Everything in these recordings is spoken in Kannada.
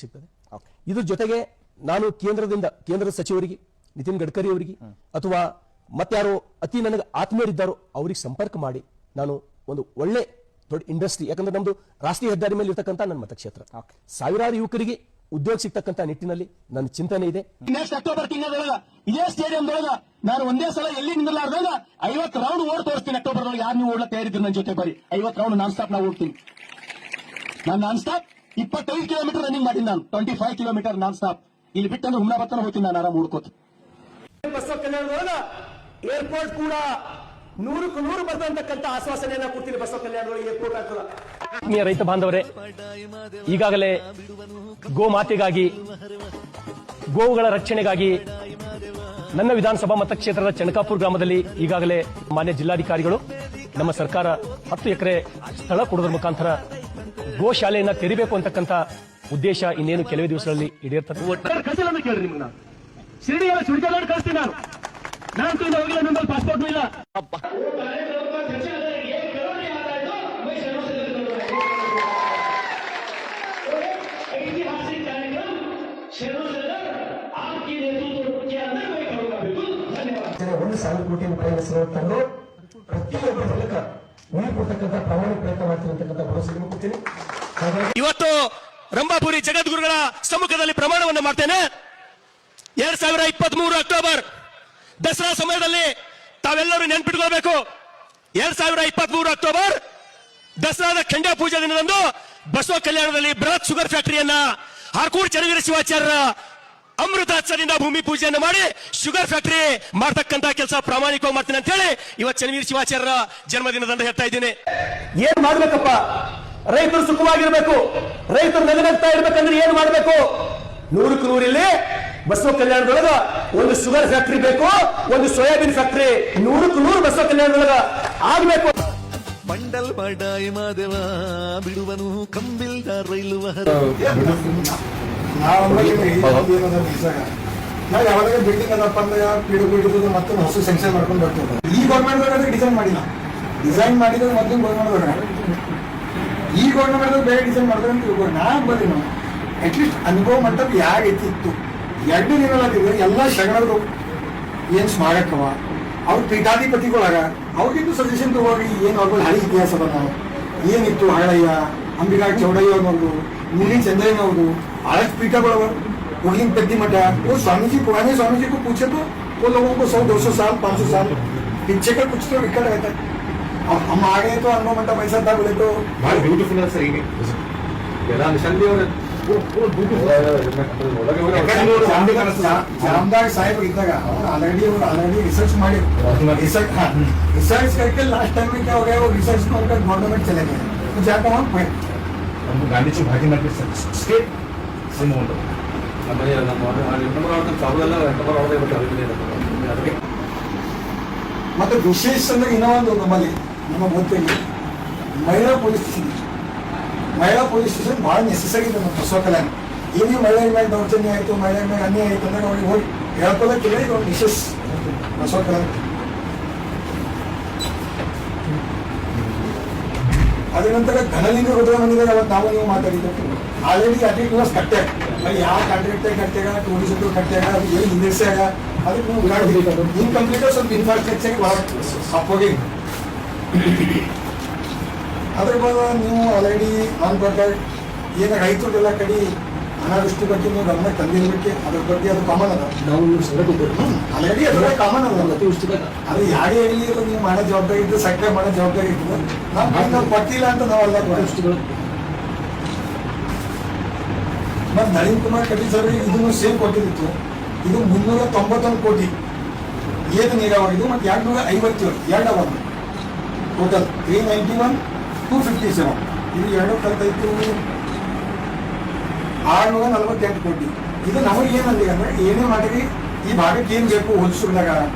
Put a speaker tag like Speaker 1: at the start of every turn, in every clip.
Speaker 1: ಸಿಗ್ತದೆ. ಇದ್ರ ಜೊತೆಗೆ ನಾನು ಕೇಂದ್ರ ಸಚಿವರಿಗೆ ನಿತಿನ್ ಗಡ್ಕರಿ ಅವರಿಗೆ ಅಥವಾ ಮತ್ತಾರೋ ಅತಿ ನನಗೆ ಆತ್ಮೀಯರಿದ್ದಾರೋ ಅವರಿಗೆ ಸಂಪರ್ಕ ಮಾಡಿ ನಾನು ಒಂದು ಒಳ್ಳೆ ದೊಡ್ಡ ಇಂಡಸ್ಟ್ರಿ, ಯಾಕಂದ್ರೆ ನಮ್ದು ರಾಷ್ಟ್ರೀಯ ಹೆದ್ದಾರಿ ಮೇಲೆ ಇರತಕ್ಕಂತ ನನ್ನ ಮತಕ್ಷೇತ್ರ, ಸಾವಿರಾರು ಯುವಕರಿಗೆ ಉದ್ಯೋಗ ಸಿಗ್ತಕ್ಕಂತ ನಿಟ್ಟಿನಲ್ಲಿ ನನ್ನ ಚಿಂತನೆ ಇದೆ.
Speaker 2: ನೆಕ್ಸ್ಟ್ ಅಕ್ಟೋಬರ್ ತಿಂಗಳೊಳಗ ಇದೇ ಸ್ಟೇಡಿಯಂದೊಳಗ ನಾನು ಒಂದೇ ಸಲ ಎಲ್ಲಿ ನಿಂದಲಾರ್ದಾಗ 50 ರೌಂಡ್ ಓಡ್ ತೋರಿಸ್ತೀನಿ. ಅಕ್ಟೋಬರ್ ಒಳಗೆ ಯಾರು ನೀವು ಓಡ್ಲಕ್ಕೆ ತಯಾರಿದ್ರು ನನ್ನ ಜೊತೆ ಬರಿ 50 ರೌಂಡ್ ನಾನ್ ಸ್ಟಾಪ್ ನಾವು ಓಡ್ತೀನಿ. ನಾನು ನಾನ್ ಸ್ಟಾಪ್ 25 ಕಿಲೋಮೀಟರ್ ರನ್ನಿಂಗ್ ಮಾಡಿ ನಾನು 25 ಕಿಲೋಮೀಟರ್ ನಾನ್ ಸ್ಟಾಪ್ ಇಲ್ಲಿ ಬಿಟ್ಟಂದ್ರೆ ಹುಮ್ನಾಬಾದ್ನ ಹೋಗ್ತೀನಿ ನಾನು ಆರಾಮ್ ಹುಡ್ಕೋತೀನಿ.
Speaker 1: ಬಸವ ಕಲ್ಯಾಣದೊಳಗ ಏರ್ಪೋರ್ಟ್ ಕೂಡ 100ಕ್ಕೆ 100 ಬರ್ತಕ್ಕಂಥ ಆಶ್ವಾಸನೆಯನ್ನ ಕೊಡ್ತೀನಿ. ಬಸವ ಕಲ್ಯಾಣದೊಳಗೆ ಏರ್ಪೋರ್ಟ್ ಆಗ್ತದ. ರೈತ ಬಾಂಧವರೇ, ಈಗಾಗಲೇ ಗೋಮಾತೆಗಾಗಿ, ಗೋವುಗಳ ರಕ್ಷಣೆಗಾಗಿ ನನ್ನ ವಿಧಾನಸಭಾ ಮತಕ್ಷೇತ್ರದ ಚಣಕಾಪುರ ಗ್ರಾಮದಲ್ಲಿ ಈಗಾಗಲೇ ಮಾನ್ಯ ಜಿಲ್ಲಾಧಿಕಾರಿಗಳು ನಮ್ಮ ಸರ್ಕಾರ 10 ಎಕರೆ ಸ್ಥಳ ಕೊಡೋದ್ರ ಮುಖಾಂತರ ಗೋಶಾಲೆಯನ್ನ ತೆರಿಬೇಕು ಅಂತಕ್ಕಂಥ ಉದ್ದೇಶ ಇನ್ನೇನು ಕೆಲವೇ ದಿವಸಗಳಲ್ಲಿ ಈಡೇರ್ತದೆ.
Speaker 2: ಕೇಳ್ರಿ ನಿಮ್ಗೆ ಶಿರಡಿಯಲ್ಲ ಸುಡಿಗಾಡ್ ಕಳಿಸ್ತೀನಿ ನಾನು ಹೋಗಿಲ್ಲ, ನಮ್ಮಲ್ಲಿ ಪಾಸ್ಪೋರ್ಟ್ ಇಲ್ಲ.
Speaker 1: ₹1,000 ಕೋಟಿ ತಂದು ಪ್ರತಿಯೊಬ್ಬ ಮೂಲಕ ಉಳಿ ಕೊಡ್ತಕ್ಕಂಥ ಪ್ರಾಮಾಣಿಕ ಪ್ರಯತ್ನ ಮಾಡ್ತೀನಿ ಅಂತಕ್ಕಂಥ ಭರವಸೆ ಕೊಡ್ತೀನಿ.
Speaker 2: ಇವತ್ತು ರಂಭಾಪುರಿ ಜಗದ್ಗುರುಗಳ ಸಮ್ಮುಖದಲ್ಲಿ ಪ್ರಮಾಣವನ್ನು ಮಾಡ್ತೇನೆ. 2023 ಅಕ್ಟೋಬರ್ ದಸರಾ ಸಮಯದಲ್ಲಿ ತಾವೆಲ್ಲರೂ ನೆನ್ಪಿಟ್ಕೊಳ್ಬೇಕು. 2023 ಅಕ್ಟೋಬರ್ ದಸರಾದ ಖಂಡ ಪೂಜಾ ದಿನದಂದು ಬಸವ ಕಲ್ಯಾಣದಲ್ಲಿ ಬೃಹತ್ ಶುಗರ್ ಫ್ಯಾಕ್ಟರಿಯನ್ನ ಹಾರ್ಕೂಡ್ ಚನ್ನವೀರ ಶಿವಾಚಾರ್ಯರ ಅಮೃತಾಚರಿಂದ ಭೂಮಿ ಪೂಜೆಯನ್ನು ಮಾಡಿ ಶುಗರ್ ಫ್ಯಾಕ್ಟರಿ ಮಾಡ್ತಕ್ಕಂತ ಕೆಲಸ ಪ್ರಾಮಾಣಿಕವಾಗಿ ಮಾಡ್ತೀನಿ ಅಂತ ಹೇಳಿ ಇವತ್ತು ಚನ್ನವೀರ ಶಿವಾಚಾರ್ಯರ ಜನ್ಮದಿನದಂದು ಹೇಳ್ತಾ ಇದ್ದೀನಿ.
Speaker 1: ಏನ್ ಮಾಡ್ಬೇಕಪ್ಪ? ರೈತರು ಸುಖವಾಗಿರ್ಬೇಕು, ರೈತರು ನಗನಗ್ತಾ ಇರ್ಬೇಕಂದ್ರೆ ಏನ್ ಮಾಡ್ಬೇಕು? 100ಕ್ಕೆ 100 ಇಲ್ಲಿ ಬಸವ ಕಲ್ಯಾಣದೊಳಗ ಒಂದು ಶುಗರ್ ಫ್ಯಾಕ್ಟರಿ ಬೇಕು, ಒಂದು ಸೋಯಾಬೀನ್ ಫ್ಯಾಕ್ಟರಿ 100ಕ್ಕೆ 100 ಬಸವ ಕಲ್ಯಾಣದೊಳಗ ಆಗ್ಬೇಕು.
Speaker 3: ಬಂಡಲ್ ಬಡಾಯಿ ಮಾದೇವ ಬಿಡುವನು ಕಂಬಿಲ್ದ ರೈಲು
Speaker 4: ನಾವು ಯಾವಾಗ ಬಿಲ್ಡಿಂಗ್ ಅದಪ್ಪ ಅಂದ್ರೆ ಬಿಡುದು ಮತ್ತೊಂದು ಹೊಸ ಸೆನ್ಸರ್ ಮಾಡ್ಕೊಂಡು ಬರ್ತೇವೆ. ಈ ಗೌರ್ಮೆಂಟ್ ಡಿಸೈನ್ ಮಾಡಿಲ್ಲ, ಡಿಸೈನ್ ಮಾಡಿದ್ರೆ ಮೊದಲು ಗೌರ್ಮೆಂಟ್ ಈ ಗೌರ್ಮೆಂಟ್ ಬೇರೆ ಡಿಸೈನ್ ಮಾಡಿದ್ರೆ ಅಂತ ತಿಳ್ಕೊಂಡು ನಾ ಬರೀ ನಾವು ಅಟ್ಲೀಸ್ಟ್ ಅನುಭವ ಮಟ್ಟದ ಯಾಗೈತಿತ್ತು 2 ದಿನಗಳಾಗಿದ್ರೆ ಎಲ್ಲ ಶರಣರು ಏನ್ ಸ್ಮಾರಕವ ಅವ್ರ ಪೀಠಾಧಿಪತಿಗಳಾಗ ಅವ್ರಿಗಿಂದು ಸಜೆಷನ್ ತಗೋಗಿ ಏನು ಅವ್ರ ಹಳಿ ಇತಿಹಾಸದ ನಾವು ಏನಿತ್ತು ಹಳಯ್ಯ, ಅಂಬಿಗಾ ಚೌಡಯ್ಯ ಅನ್ನೋದು, नीली चंद्रन आलस पीठा उड़ीन पेद्दी मठा वो स्वामी जी पुराने स्वामी जी को पूछे तो वो लोगों को 100-200 साल 500 साल पीछे का कुछ तो रिकॉर्ड रहता है. अब हम आ गए तो अनुभव मठा पैसा था बोले तो बहुत ब्यूटीफुल है. सही जामदार साहेब इतना ऑलरेडी रिसर्च रिसर्च करके लास्ट टाइम में क्या हो गया वो रिसर्च में उनका गवर्नमेंट चले गए तो जाकर वहाँ ಗಾಂಧೀಜಿ ಭಾಗಿ ಮಾಡಿ ಸ್ಟೇಟ್ ಸಿಂಬಲ್ ಮತ್ತೆ ವಿಶೇಷ ಅಂದ್ರೆ ಇನ್ನೊಂದು ನಮ್ಮಲ್ಲಿ ನಮ್ಮ ಗೊತ್ತಿಲ್ಲ ಮಹಿಳಾ ಪೊಲೀಸ್ ಸ್ಟೇಷನ್ ಬಹಳ ನೆಸೆಸರಿ ಇದೆ ನಮ್ಮ ಬಸವ ಕಲ್ಯಾಣ. ಏನೇ ಮಹಿಳೆಯ ಮೇಲೆ ದೌರ್ಜನ್ಯ ಆಯಿತು, ಮಹಿಳೆಯ ಮೇಲೆ ಅನ್ಯಾಯ ಆಯಿತು ಅಂದ್ರೆ ಅವ್ರಿಗೆ ಹೋಗಿ ಹೇಳ್ಕೊಳ್ಳೋಕ್ಕಿಲ್ಲ. ಇದು ಒಂದು ವಿಶೇಷ ಬಸವ ಕಲ್ಯಾಣ. ಅದ್ರ ನಂತರ ಘನಲಿಂಗ ರುದ್ರ ಬಂದಿದ್ದಾರೆ. ಅವತ್ತು ನಾವು ನೀವು ಮಾತಾಡಿದ್ದು ಆಲ್ರೆಡಿ ಅಟ್ಲೀಸ್ಟ್ ಕಟ್ಟ್ಯಾಗ ಯಾವ ಕಾಂಟ್ರಾಕ್ಟರ್ ಕಟ್ಟ್ಯಾಗ ಟೂರಿಸ್ಟ್ ಕಟ್ಟ್ಯಾಗ ಅದು ಏನು ನಿಲ್ಲಿಸ್ಯಾಗ ಅದಕ್ಕೆ ನೀವು ಓಡಾಡಿದ್ರು ಇನ್ಕಂಪ್ಲೀಟ್ ಸ್ವಲ್ಪ ಇನ್ಫ್ರಾಸ್ಟ್ರಕ್ಚರ್ಗೆ ಭಾಳ ಅಪ್ಪೋಗಿ ಅದ್ರ ಬಗ್ಗೆ ನೀವು ಆಲ್ರೆಡಿ ನನ್ನ ಪ್ರಕಾರ ಏನು ರೈತರಿಗೆಲ್ಲ ಕಡೆ ಅನಾವೃಷ್ಟಿ ಬಗ್ಗೆ ನೀವು ಗಮನ ತಂದಿರ್ಬೇಕು. ಅದ್ರ ಬಗ್ಗೆ ಅದು ಕಾಮನ್ ಅದ. ಆಲ್ರೆಡಿ ಅದರ ಕಾಮನ್ ಅದ. ಅದು ಯಾರೇ ಆಗಲಿ ನೀವು ಮಾಡೋ ಜವಾಬ್ದಾರಿ ಇದ್ದು ಸರ್ಕಾರ ಮಾಡೋ ಜವಾಬ್ದಾರಿ ಇರ್ತದೆ. ನಾವು ಕೊಟ್ಟಿಲ್ಲ ಅಂತ ನಾವು ಅಲ್ಲ. ಮತ್ತು ನಳಿನ್ ಕುಮಾರ್ ಕಟೀಲ್ ಸರ್ ಇದನ್ನು ಸೇಮ್ ಕೊಟ್ಟಿದ್ದು ಇದು 391 ಕೋಟಿ ಏನು ನೀರಾವರಿ ಮತ್ತು 257 2 ಟೋಟಲ್ 391 257 ಇದು 2 ಕಲ್ತೈತು 648 ಕೋಟಿ. ಇದು ನಮಗೆ ಏನಂದಿಗೆ ಅಂದ್ರೆ ಏನೇ ಮಾಡಿರಿ ಈ ಭಾಗಕ್ಕೆ ಏನ್ ಬೇಕು ಹೋಲಿಸಿದಾಗ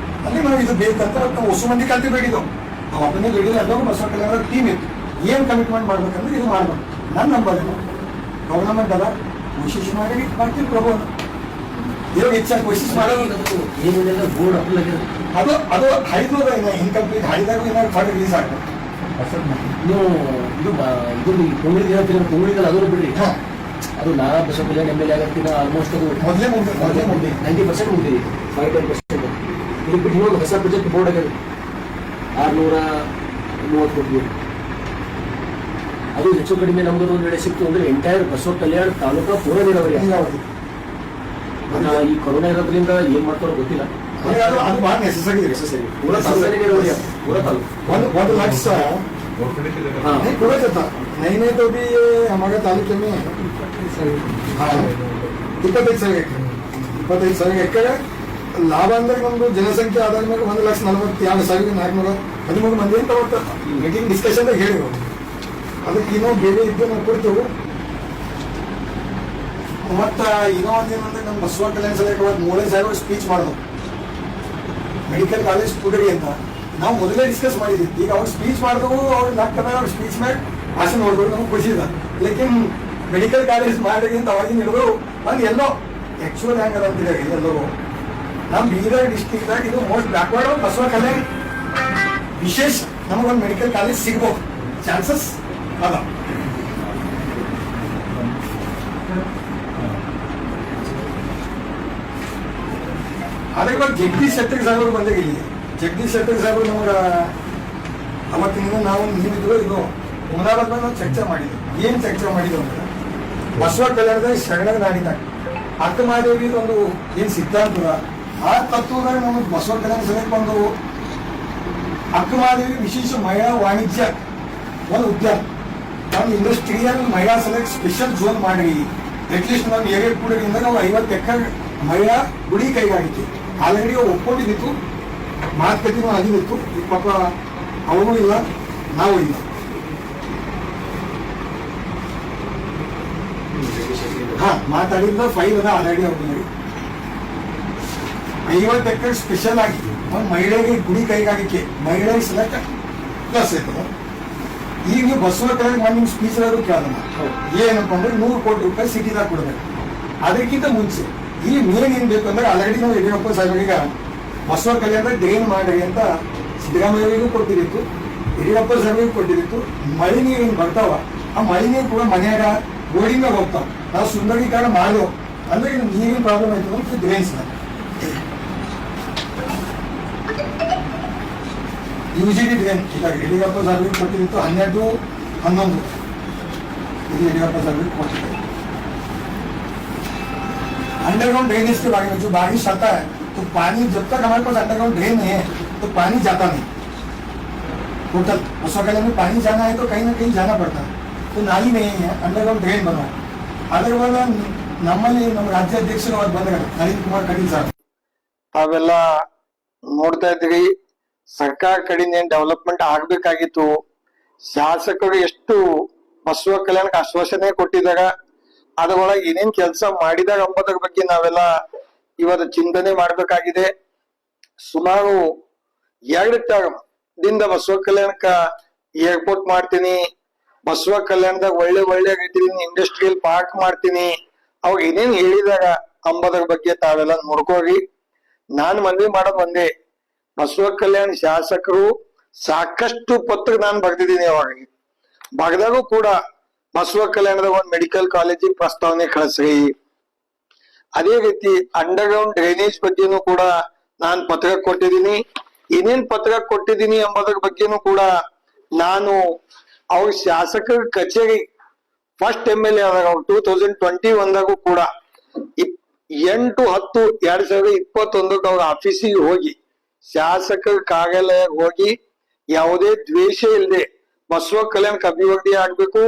Speaker 4: ಅಲ್ಲಿ ನಾವು ಇದು ಬೇಕಂತ ನಾವು ಹೊಸ ಮಂದಿ ಕಲ್ತಿ ಬೇಡಿದೆವು. ನಾವು ಒಬ್ಬನೇ ಬೇಡಿದ್ರೆ ಎಲ್ಲರೂ ಬಸವ ಕಲ್ಯಾಣ ಟೀಮ್ ಇತ್ತು. ಏನ್ ಕಮಿಟ್ಮೆಂಟ್ ಮಾಡ್ಬೇಕಂದ್ರೆ ಇದು ಮಾಡ್ಬೇಕು. ನನ್ನ ನಂಬಲ್ಲಿ ಗವರ್ನಮೆಂಟ್ ಅದ ಕೋಶಿಶ್ ಮಾಡಿ ಮಾಡ್ತೀವಿ ಪ್ರಭು. ಇವಾಗ ಹೆಚ್ಚಾಗಿ ಕೋಶಿಶ್ ಮಾಡೋದು ಅದು ಹೈದೋದ ಇನ್ಕಂಪ್ಲೀಟ್ ಹೈದಾಗ ಏನಾದ್ರು ಫಂಡ್ ರಿಲೀಸ್ ಆಗ್ತದೆ. ನೀವು ಇದು ಕೊಂಗಡಿಗೆ ಹೇಳ್ತೀರ, ಕೊಂಗಡಿಗೆಲ್ಲ ಅದನ್ನು ಬಿಡ್ರಿ
Speaker 1: ಅದು ನಾ ಬಸವ ಕಲ್ಯಾಣ MLA ಆಗತ್ತಿನ ಆಲ್ಮೋಸ್ಟ್ ಅದು
Speaker 4: ಮೊದಲೇ ಮುಂದೆ
Speaker 1: 90% ಮುಗಿದಿದೆ 5-10%. ಇದು ಬಿಟ್ಟು ಇನ್ನೊಂದು ಹೊಸ ಪ್ರಾಜೆಕ್ಟ್ ಬೋರ್ಡ್ ಆಗಿದೆ 630 ಕೋಟಿ. ಅದು ಹೆಚ್ಚು ಕಡಿಮೆ ನಮ್ದು ಒಂದು ವೇಳೆ ಸಿಕ್ತು ಅಂದ್ರೆ ಎಂಟೈರ್ ಬಸವ ಕಲ್ಯಾಣ ತಾಲೂಕಾ ಪೂರ ನೀರಾವರಿ. ಈ ಕೊರೋನಾ ಇರೋದ್ರಿಂದ ಏನ್ ಮಾಡ್ತಾರೋ ಗೊತ್ತಿಲ್ಲ.
Speaker 4: ಅದು ಬಹಳ ನೆಸೆಸರಿ
Speaker 1: ಪೂರ ತಾಲೂಕಾ ನೀರಾವರಿ ಪೂರ ತಾಲೂಕು
Speaker 4: 1 ಲಕ್ಷ नहीं पूरा था नहीं तो भी हमारे तालुके में 25,000 ಎಕರೆ ಲಾಭ ಅಂದ್ರೆ ನಮ್ದು ಜನಸಂಖ್ಯೆ ಆಧಾರದ ಮೇಲೆ 1,42,413 ಮಂದಿ ಅಂತ ಹೋಗ್ತಾರೆ. ಮೀಟಿಂಗ್ ಡಿಸ್ಕಷನ್ ಹೇಳಿದ್ರು ಅದಕ್ಕೆ ಇನ್ನೂ ಬೇರೆ ಇದ್ದು ನಾವು ಕೊಡ್ತೇವೆ. ಮತ್ತು ಇನ್ನೂ ಒಂದೇನಂದ್ರೆ ನಮ್ಮ ಬಸವ ಕಲ್ಯಾಣ ಸಲಹೆ ಮೂರೇ ಸಾಹೇಬರು ಸ್ಪೀಚ್ ಮಾಡಿದ್ರು ಮೆಡಿಕಲ್ ಕಾಲೇಜ್ ಸ್ಟೂಡೆಂಟ್ ಅಂತ. ನಾವು ಮೊದಲೇ ಡಿಸ್ಕಸ್ ಮಾಡಿದ್ವಿ. ಈಗ ಅವ್ರು ಸ್ಪೀಚ್ ಮಾಡಿದ್ರು ಅವ್ರು ನಾಲ್ಕನೇ ಅವ್ರು ಸ್ಪೀಚ್ ಮಾಡಿ ಭಾಷಣ ನೋಡ್ಬೋದು ನಮ್ಗೆ ಖುಷಿದ. ಲೇಕಿನ್ ಮೆಡಿಕಲ್ ಕಾಲೇಜ್ ಮಾಡಿ ಅಂತ ಅವಾಗಿನ ಹಿಡಿದು ಒಂದು ಎಲ್ಲೋ ಆ್ಯಕ್ಚುಲ್ ಹೆಂಗದ ಅಂತಿದ್ದಾರೆ ಎಲ್ಲರೂ ನಮ್ಮ ಬೀದರ್ ಡಿಸ್ಟಿಕ್ದಾಗ ಇದು ಮೋಸ್ಟ್ ಬ್ಯಾಕ್ವರ್ಡ್ ಬಸವ ಕಲ್ಯಾಣ ವಿಶೇಷ ನಮಗೊಂದು ಮೆಡಿಕಲ್ ಕಾಲೇಜ್ ಸಿಗ್ಬೋದು ಚಾನ್ಸಸ್ ಅದ. ಅದಕ್ಕೆ ಇವಾಗ ಜಗದೀಶ್ ಶೆಟ್ಟರ್ ಸಾಹೇಬರು ಬಂದಾಗ ಇಲ್ಲಿ ಜಗದೀಶ್ ಶೆಟ್ಟರ್ ಸಾಹೇಬರು ನಮಗೆ ಅವತ್ತಿನಿಂದ ನಾವು ನೀವಿದ್ರು ಇದು ಅಹಮದಾಬಾದ್ ಮೇಲೆ ನಾವು ಚರ್ಚೆ ಮಾಡಿದ್ವಿ. ಏನು ಚರ್ಚೆ ಮಾಡಿದ್ವಿ ಅಂದ್ರೆ ಬಸವ ಕಲ್ಯಾಣದಾಗ ಶರಣರ ನಾಡಿದಾಗ ಅಕ್ಕಮಹಾದೇವಿ ಒಂದು ಏನು ಸಿದ್ಧಾಂತದ ಆ ತತ್ವದಾಗ ನಮಗೆ ಬಸವ ಕಲ್ಯಾಣ ಸಲಹೆಗೆ ಒಂದು ಅಕ್ಕಮಹಾದೇವಿ ವಿಶೇಷ ಮಹಿಳಾ ವಾಣಿಜ್ಯ ಒಂದು ಉದ್ಯಮ ನಾವು ಇಂಡಸ್ಟ್ರಿಯಲ್ ಮಹಿಳಾ ಸಲಹೆಗೆ ಸ್ಪೆಷಲ್ ಝೋನ್ ಮಾಡಿ ಅಟ್ಲೀಸ್ಟ್ ನಾವು ಏರಿಯಾ ಕೂಡದಿಂದ ನಾವು 50 ಎಕರೆ ಮಹಿಳಾ ಗುಡಿ ಕೈಗಾರಿಕೆ ಆಲ್ರೆಡಿ ಒಪ್ಕೊಂಡಿದ್ದಿತ್ತು, ಮಾತುಕತೆನೂ ಆಗಿತ್ತು. ಈ ಪಾಪ ಅವನು ಇಲ್ಲ ನಾವು ಇಲ್ಲ. ಮಾತಾಡಿದ ಫೈಲ್ ಅದ ಆಲ್ರೆಡಿ ಅವ್ರಿಗೆ 50 ಎಕರೆ ಸ್ಪೆಷಲ್ ಆಗಿ ಒಂದು ಮಹಿಳೆಗೆ ಗುಡಿ ಕೈಗಾರಿಕೆ ಮಹಿಳೆಗೆ ಸೆಲೆಕ್ಟ್ ಪ್ಲಸ್ ಆಯ್ತದ. ಈಗ ನೀವು ಬಸವ ಕಲ್ಯಾಣ ಮಾಡಿ ನಿಮ್ಮ ಸ್ಪೀಚ್ ಕೇಳೋಣ ಏನಪ್ಪ ಅಂದ್ರೆ 100 ಕೋಟಿ ರೂಪಾಯಿ ಸಿಟಿದಾಗ ಕೊಡಬೇಕು. ಅದಕ್ಕಿಂತ ಮುಂಚೆ ಈ ಮೇನ್ ಏನ್ ಬೇಕು ಅಂದ್ರೆ ಆಲ್ರೆಡಿ ನಾವು ಯಡಿಯೂರಪ್ಪ ಸಾಹೇಬರಿಗೆ ಬಸವ ಕಲ್ಯಾಣದಾಗ ಡ್ರೈನ್ ಮಾಡಿ ಅಂತ ಸಿದ್ದರಾಮಯ್ಯರಿಗೂ ಕೊಟ್ಟಿದ್ದಿತ್ತು, ಯಡಿಯೂರಪ್ಪ ಸಾಹೇಬರಿಗೂ ಕೊಟ್ಟಿದ್ದಿತ್ತು. ಮಳೆ ನೀರು ಏನು ಬರ್ತಾವ ಆ ಮಳೆ ನೀರು ಕೂಡ ಮನೆಯಾಗ ಬೋರ್ಡಿಂಗ್ ಹೋಗ್ತಾವ. ನಾವು ಸುಂದರೀಕರಣ ಮಾಡೋ ಅಂದ್ರೆ ಇದು ನೀರಿನ ಪ್ರಾಬ್ಲಮ್ ಆಯ್ತು ಅಂತ ಡ್ರೈನ್ಸ್ ಯೂಸಿಡಿ ಡ್ರೈನ್ ಈಗ ಯಡಿಯೂರಪ್ಪ ಸಾಹೇಬರಿಗೆ ಕೊಟ್ಟಿದ್ದಿತ್ತು 12-11 ಇದು ಯಡಿಯೂರಪ್ಪ साहब को अंडरग्राउंड ड्रेनेज के बारे में जो बारिश आता है तो पानी जब तक हमारे पास अंडरग्राउंड ड्रेन नहीं है तो पानी जाता नहीं. टोटल बसवा में पानी जाना है तो कहीं ना कहीं जाना पड़ता है. तो नाली नहीं है, अंडरग्राउंड ड्रेन बना. ಅದರ ನಮ್ಮಲ್ಲಿ ನಮ್ಮ ರಾಜ್ಯಾಧ್ಯಕ್ಷರು ಅವ್ರು ಬಂದಾಗ ನಳಿನ್ ಕುಮಾರ್ ಕಟೀಲ್ ಸರ್ ತಾವೆಲ್ಲ ನೋಡ್ತಾ ಇದ್ರಿ. ಸರ್ಕಾರ ಕಡೆಯಿಂದ ಏನ್ ಡೆವಲಪ್ಮೆಂಟ್ ಆಗ್ಬೇಕಾಗಿತ್ತು, ಶಾಸಕರು ಎಷ್ಟು ಬಸವ ಕಲ್ಯಾಣಕ್ಕೆ ಆಶ್ವಾಸನೆ ಕೊಟ್ಟಿದಾಗ ಅದರೊಳಗೆ ಏನೇನ್ ಕೆಲಸ ಮಾಡಿದಾಗ ಎಂಬುದರ ಬಗ್ಗೆ ನಾವೆಲ್ಲ ಇವತ್ತು ಚಿಂತನೆ ಮಾಡ್ಬೇಕಾಗಿದೆ. ಸುಮಾರು 2 ಟರ್ಮ್ದಿಂದ ಬಸವ ಕಲ್ಯಾಣಕ್ಕ ಏರ್ಪೋರ್ಟ್ ಮಾಡ್ತೀನಿ, ಬಸವ ಕಲ್ಯಾಣದಾಗ ಒಳ್ಳೆ ರೀತಿಯಿಂದ ಇಂಡಸ್ಟ್ರಿಯಲ್ ಪಾರ್ಕ್ ಮಾಡ್ತೀನಿ, ಅವಾಗ ಏನೇನ್ ಹೇಳಿದಾಗ ಅಂಬದ್ರ ಬಗ್ಗೆ ತಾವೆಲ್ಲ ನೋಡ್ಕೋರಿ. ನಾನ್ ಮನವಿ ಮಾಡೋದು ಒಂದೇ, ಬಸವ ಕಲ್ಯಾಣ ಶಾಸಕರು ಸಾಕಷ್ಟು ಪತ್ರ ನಾನು ಬರೆದಿದ್ದೀನಿ. ಅವಾಗ ಬರೆದಾಗೂ ಕೂಡ ಬಸವ ಕಲ್ಯಾಣದಾಗ ಒಂದು ಮೆಡಿಕಲ್ ಕಾಲೇಜಿಗೆ ಪ್ರಸ್ತಾವನೆ ಕಳಿಸ್ರಿ. ಅದೇ ರೀತಿ ಅಂಡರ್ಗ್ರೌಂಡ್ ಡ್ರೈನೇಜ್ ಬಗ್ಗೆನೂ ಕೂಡ ನಾನು ಪತ್ರ ಕೊಟ್ಟಿದ್ದೀನಿ. ಏನೇನ್ ಪತ್ರ ಕೊಟ್ಟಿದ್ದೀನಿ ಎಂಬುದ್ರ ಬಗ್ಗೆನೂ ಕೂಡ ನಾನು ಅವ್ರ ಶಾಸಕರ ಕಚೇರಿ ಫಸ್ಟ್ MLA ಆದಾಗ 2021 ಕೂಡ 8-10-2021 ಅವ್ರ ಆಫೀಸಿಗೆ ಹೋಗಿ ಶಾಸಕರ ಕಾರ್ಯಾಲಯ ಹೋಗಿ ಯಾವುದೇ ದ್ವೇಷ ಇಲ್ಲದೆ ಬಸವ ಕಲ್ಯಾಣಕ್ಕೆ ಅಭಿವೃದ್ಧಿ ಆಗ್ಬೇಕು.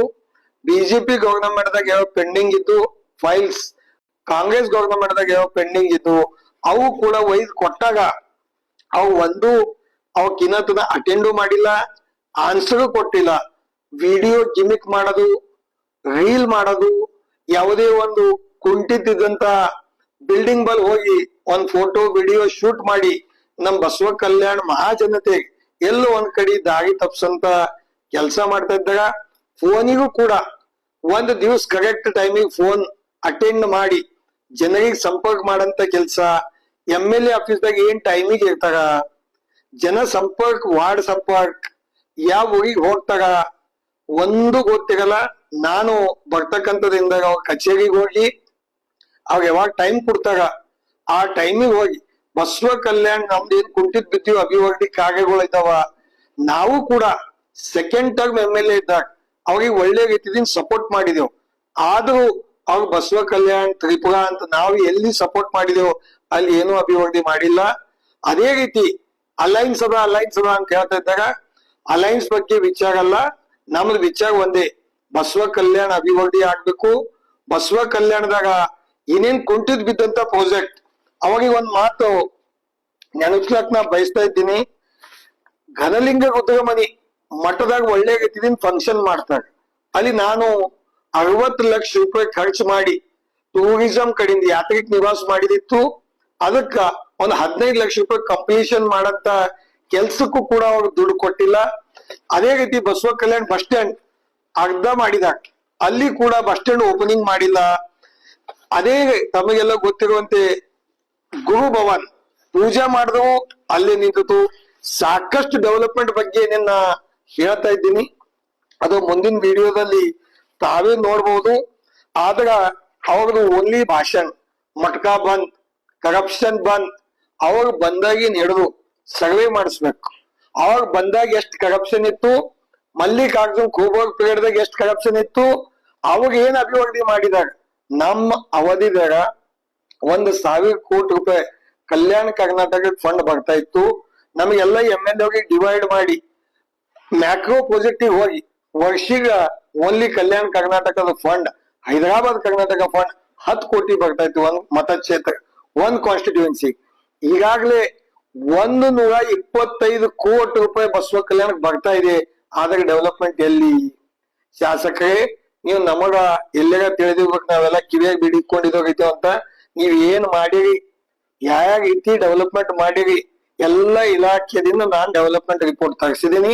Speaker 4: ಬಿಜೆಪಿ ಗವರ್ನಮೆಂಟ್ದಾಗ ಯಾವ ಪೆಂಡಿಂಗ್ ಇದ್ದು ಫೈಲ್ಸ್, ಕಾಂಗ್ರೆಸ್ ಗವರ್ನಮೆಂಟ್ದಾಗ ಯಾವ ಪೆಂಡಿಂಗ್ ಇದ್ದು ಅವು ಕೂಡ ಒಯ್ದು ಕೊಟ್ಟಾಗ ಅವು ಅವಕ್ಕಿನ್ನತನ ಅಟೆಂಡು ಮಾಡಿಲ್ಲ, ಆನ್ಸರು ಕೊಟ್ಟಿಲ್ಲ. ವಿಡಿಯೋ ಗಿಮಿಕ್ ಮಾಡೋದು, ರೀಲ್ ಮಾಡೋದು, ಯಾವುದೇ ಒಂದು ಕುಂಠಿತಿದ್ದಂತ ಬಿಲ್ಡಿಂಗ್ ಬಲ್ ಹೋಗಿ ಒಂದ್ ಫೋಟೋ ವಿಡಿಯೋ ಶೂಟ್ ಮಾಡಿ ನಮ್ ಬಸವ ಕಲ್ಯಾಣ ಮಹಾಜನತೆ ಎಲ್ಲೋ ಒಂದ್ ಕಡೆ ದಾರಿ ತಪ್ಸಂತ ಕೆಲಸ ಮಾಡ್ತಾ ಇದ್ದಾಗ ಫೋನಿಗೂ ಕೂಡ ಒಂದ್ ದಿವಸ ಕರೆಕ್ಟ್ ಟೈಮಿಗೆ ಫೋನ್ ಅಟೆಂಡ್ ಮಾಡಿ ಜನರಿಗೆ ಸಂಪರ್ಕ ಮಾಡಂತ ಕೆಲಸ MLA ಆಫೀಸ್ದಾಗ ಏನ್ ಟೈಮಿಗೆ ಇರ್ತಾರ, ಜನ ಸಂಪರ್ಕ, ವಾರ್ಡ್ ಸಂಪರ್ಕ, ಯಾವ ಊರಿಗೆ ಹೋಗ್ತಾರ, ಒಂದು ಗೊತ್ತಿರಲ್ಲ. ನಾನು ಬರ್ತಕ್ಕಂಥದ್ರಿಂದ ಅವ್ರ ಕಚೇರಿಗೆ ಹೋಗಿ ಅವ್ರ ಯಾವಾಗ ಟೈಮ್ ಕೊಡ್ತಾರ ಆ ಟೈಮಿಗೆ ಹೋಗಿ ಬಸವ ಕಲ್ಯಾಣ್ ನಮ್ದು ಏನ್ ಕುಂಠಿತ್ ಬಿದ್ದೀವಿ ಅಭಿವೃದ್ಧಿ ಕಾರ್ಯಗಳು ಇದ್ದಾವ, ನಾವು ಕೂಡ ಸೆಕೆಂಡ್ ಟರ್ಮ್ MLA ಇದ್ದಾಗ ಅವ್ರಿಗೆ ಒಳ್ಳೆ ರೀತಿಯಿಂದ ಸಪೋರ್ಟ್ ಮಾಡಿದೆವು. ಆದ್ರೂ ಅವ್ರು ಬಸವ ಕಲ್ಯಾಣ್ ತ್ರಿಪುರಾ ಅಂತ ನಾವು ಎಲ್ಲಿ ಸಪೋರ್ಟ್ ಮಾಡಿದೆವು ಅಲ್ಲಿ ಏನೂ ಅಭಿವೃದ್ಧಿ ಮಾಡಿಲ್ಲ. ಅದೇ ರೀತಿ ಅಲೈನ್ಸ್ ಅದ ಅಂತ ಹೇಳ್ತಾ ಇದ್ದಾಗ ಅಲೈನ್ಸ್ ಬಗ್ಗೆ ವಿಚಾರ ಅಲ್ಲ, ನಮ್ದು ವಿಚಾರ ಒಂದೇ, ಬಸವ ಕಲ್ಯಾಣ ಅಭಿವೃದ್ಧಿ ಆಗ್ಬೇಕು. ಬಸವ ಕಲ್ಯಾಣದಾಗ ಏನೇನ್ ಕುಂಠಿತ್ ಬಿದ್ದಂತ ಪ್ರಾಜೆಕ್ಟ್ ಅವಾಗ ಒಂದ್ ಮಾತು ನೆನಪಿಸ್ಲಕ್ ನಾ ಬಯಸ್ತಾ ಇದ್ದೀನಿ. ಘನಲಿಂಗ ರುದ್ರಮನಿ ಮಠದಾಗ ಒಳ್ಳೆ ರೀತಿಯಿಂದ ಫಂಕ್ಷನ್ ಮಾಡ್ತಾರೆ. ಅಲ್ಲಿ ನಾನು 60 ಲಕ್ಷ ರೂಪಾಯಿ ಖರ್ಚು ಮಾಡಿ ಟೂರಿಸಂ ಕಡೆಯಿಂದ ಯಾತ್ರಿಕ ನಿವಾಸ ಮಾಡಿದಿತ್ತು. ಅದಕ್ಕ ಒಂದ್ 15 ಲಕ್ಷ ರೂಪಾಯಿ ಕಂಪ್ಲೀಷನ್ ಮಾಡಂತ ಕೆಲ್ಸಕ್ಕೂ ಕೂಡ ಅವ್ರು ದುಡ್ಡು ಕೊಟ್ಟಿಲ್ಲ. ಅದೇ ರೀತಿ ಬಸವ ಕಲ್ಯಾಣ್ ಬಸ್ ಸ್ಟ್ಯಾಂಡ್ ಅರ್ಧ ಮಾಡಿದಾಗ ಅಲ್ಲಿ ಕೂಡ ಬಸ್ ಸ್ಟ್ಯಾಂಡ್ ಓಪನಿಂಗ್ ಮಾಡಿಲ್ಲ. ಅದೇ ತಮಗೆಲ್ಲ ಗೊತ್ತಿರುವಂತೆ ಗುರು ಭವನ್ ಪೂಜೆ ಮಾಡಿದವು ಅಲ್ಲಿ ನಿಂತು. ಸಾಕಷ್ಟು ಡೆವಲಪ್ಮೆಂಟ್ ಬಗ್ಗೆ ನಿನ್ನ ಹೇಳ್ತಾ ಇದ್ದೀನಿ, ಅದು ಮುಂದಿನ ವಿಡಿಯೋದಲ್ಲಿ ತಾವೇ ನೋಡ್ಬೋದು. ಆದ್ರ ಅವ್ರದ್ದು ಓನ್ಲಿ ಭಾಷಣ, ಮಟ್ಕಾ ಬಂದ್, ಕರಪ್ಷನ್ ಬಂದ್, ಅವಾಗ ಬಂದಾಗಿನ್ ಹಿಡಿದು ಸರ್ವೆ ಮಾಡಿಸ್ಬೇಕು. ಅವಾಗ ಬಂದಾಗ ಎಷ್ಟು ಕರಪ್ಷನ್ ಇತ್ತು, ಮಲ್ಲಿಕಾರ್ಜುನ್ ಖೂಬಾಗ್ ಪೀರಿಯಡ್ದಾಗ ಎಷ್ಟು ಕರಪ್ಷನ್ ಇತ್ತು, ಅವಾಗ ಏನ್ ಅಭಿವೃದ್ಧಿ ಮಾಡಿದಾಗ ನಮ್ಮ ಅವಧಿದಾಗ 1,000 ಕೋಟಿ ರೂಪಾಯಿ ಕಲ್ಯಾಣ ಕರ್ನಾಟಕ ಫಂಡ್ ಬರ್ತಾ ಇತ್ತು. ನಮಗೆಲ್ಲ MLA ಡಿವೈಡ್ ಮಾಡಿ ಮ್ಯಾಕ್ರೋ ಪ್ರಾಜೆಕ್ಟಿಗೆ ಹೋಗಿ ವರ್ಷಿಗ ಓನ್ಲಿ ಕಲ್ಯಾಣ ಕರ್ನಾಟಕದ ಫಂಡ್, ಹೈದರಾಬಾದ್ ಕರ್ನಾಟಕ ಫಂಡ್ 10 ಕೋಟಿ ಬರ್ತಾ ಇತ್ತು ಒಂದ್ ಮತಕ್ಷೇತ್ರ, ಒಂದ್ ಕಾನ್ಸ್ಟಿಟ್ಯೂನ್ಸಿ. ಈಗಾಗಲೇ 125 ಕೋಟಿ ರೂಪಾಯಿ ಬಸವ ಕಲ್ಯಾಣಕ್ಕೆ ಬರ್ತಾ ಇದೆ. ಆದ್ರೆ ಡೆವಲಪ್ಮೆಂಟ್ ಎಲ್ಲಿ? ಶಾಸಕರೇ, ನೀವು ನಮಗ ಎಲ್ಲರ ತಿಳಿದಿರ್ಬೇಕು, ನಾವೆಲ್ಲ ಕಿವಿಯಾಗಿ ಬಿಡಿಕೊಂಡಿದ್ದೋಗೈತೇವ ಅಂತ. ನೀವ್ ಏನ್ ಮಾಡಿರಿ, ಯಾವ ರೀತಿ ಡೆವಲಪ್ಮೆಂಟ್ ಮಾಡಿರಿ, ಎಲ್ಲ ಇಲಾಖೆದಿಂದ ನಾನ್ ಡೆವಲಪ್ಮೆಂಟ್ ರಿಪೋರ್ಟ್ ತರಿಸಿದೀನಿ.